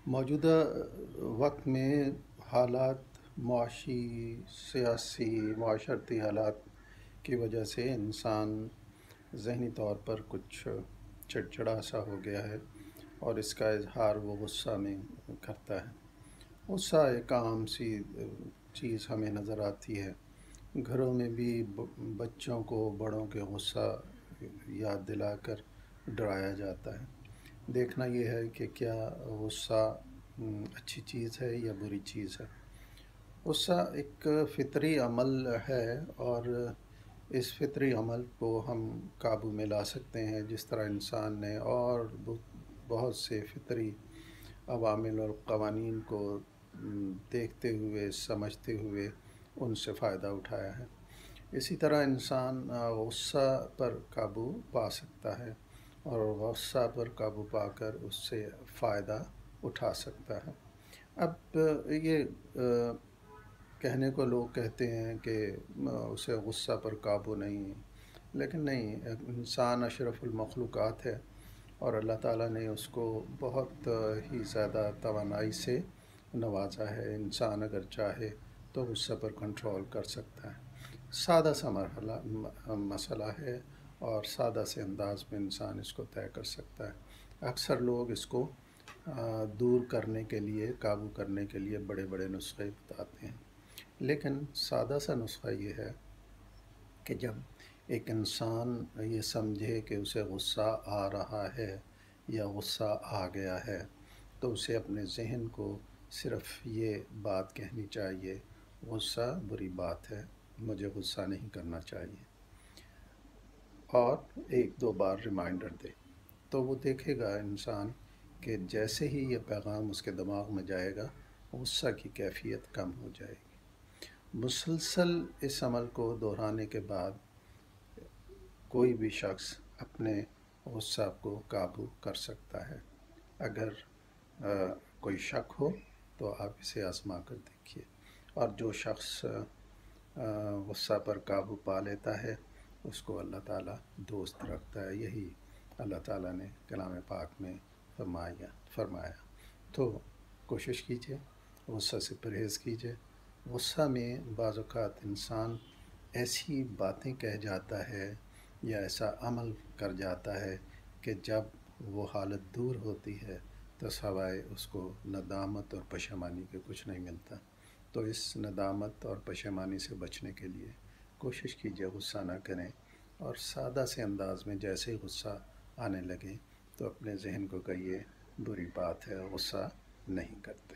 موجودہ وقت میں حالات معاشی، سیاسی، معاشرتی حالات کی وجہ سے انسان ذہنی طور پر کچھ چڑچڑا سا ہو گیا ہے، اور اس کا اظہار وہ غصہ میں کرتا ہے۔ غصہ ایک عام سی چیز ہمیں نظر آتی ہے۔ گھروں میں بھی بچوں کو بڑوں کے غصہ یاد دلا کر ڈرایا جاتا ہے۔ دیکھنا یہ ہے کہ کیا غصہ اچھی چیز ہے یا بری چیز ہے۔ غصہ ایک فطری عمل ہے، اور اس فطری عمل کو ہم قابو میں لا سکتے ہیں، جس طرح انسان نے اور بہت سے فطری عوامل اور قوانین کو دیکھتے ہوئے، سمجھتے ہوئے ان سے فائدہ اٹھایا ہے۔ اسی طرح انسان غصہ پر قابو پا سکتا ہے، اور غصہ پر قابو پا کر اس سے فائدہ اٹھا سکتا ہے۔ اب یہ کہنے کو لوگ کہتے ہیں کہ اسے غصہ پر قابو نہیں ہے، لیکن نہیں، انسان اشرف المخلوقات ہے، اور اللہ تعالیٰ نے اس کو بہت ہی زیادہ توانائی سے نوازا ہے۔ انسان اگر چاہے تو غصہ پر کنٹرول کر سکتا ہے۔ سادہ سا مسئلہ ہے، اور سادہ سے انداز میں انسان اس کو طے کر سکتا ہے۔ اکثر لوگ اس کو دور کرنے کے لیے، قابو کرنے کے لیے بڑے بڑے نسخے بتاتے ہیں، لیکن سادہ سا نسخہ یہ ہے کہ جب ایک انسان یہ سمجھے کہ اسے غصہ آ رہا ہے یا غصہ آ گیا ہے، تو اسے اپنے ذہن کو صرف یہ بات کہنی چاہیے: غصہ بری بات ہے، مجھے غصہ نہیں کرنا چاہیے، اور ایک دو بار ریمائنڈر دے۔ تو وہ دیکھے گا انسان کہ جیسے ہی یہ پیغام اس کے دماغ میں جائے گا، غصہ کی کیفیت کم ہو جائے گی۔ مسلسل اس عمل کو دہرانے کے بعد کوئی بھی شخص اپنے غصہ کو قابو کر سکتا ہے۔ اگر کوئی شک ہو تو آپ اسے آزما کر دیکھیے، اور جو شخص غصہ پر قابو پا لیتا ہے اس کو اللہ تعالیٰ دوست رکھتا ہے۔ یہی اللہ تعالیٰ نے کلام پاک میں فرمایا۔ تو کوشش کیجیے، غصہ سے پرہیز کیجیے۔ غصہ میں بعض اوقات انسان ایسی باتیں کہہ جاتا ہے یا ایسا عمل کر جاتا ہے کہ جب وہ حالت دور ہوتی ہے تو سوائے اس کو ندامت اور پشیمانی کے کچھ نہیں ملتا۔ تو اس ندامت اور پشیمانی سے بچنے کے لیے کوشش کیجیے غصہ نہ کریں، اور سادہ سے انداز میں جیسے ہی غصہ آنے لگے تو اپنے ذہن کو کہیے: بری بات ہے، غصہ نہیں کرتے۔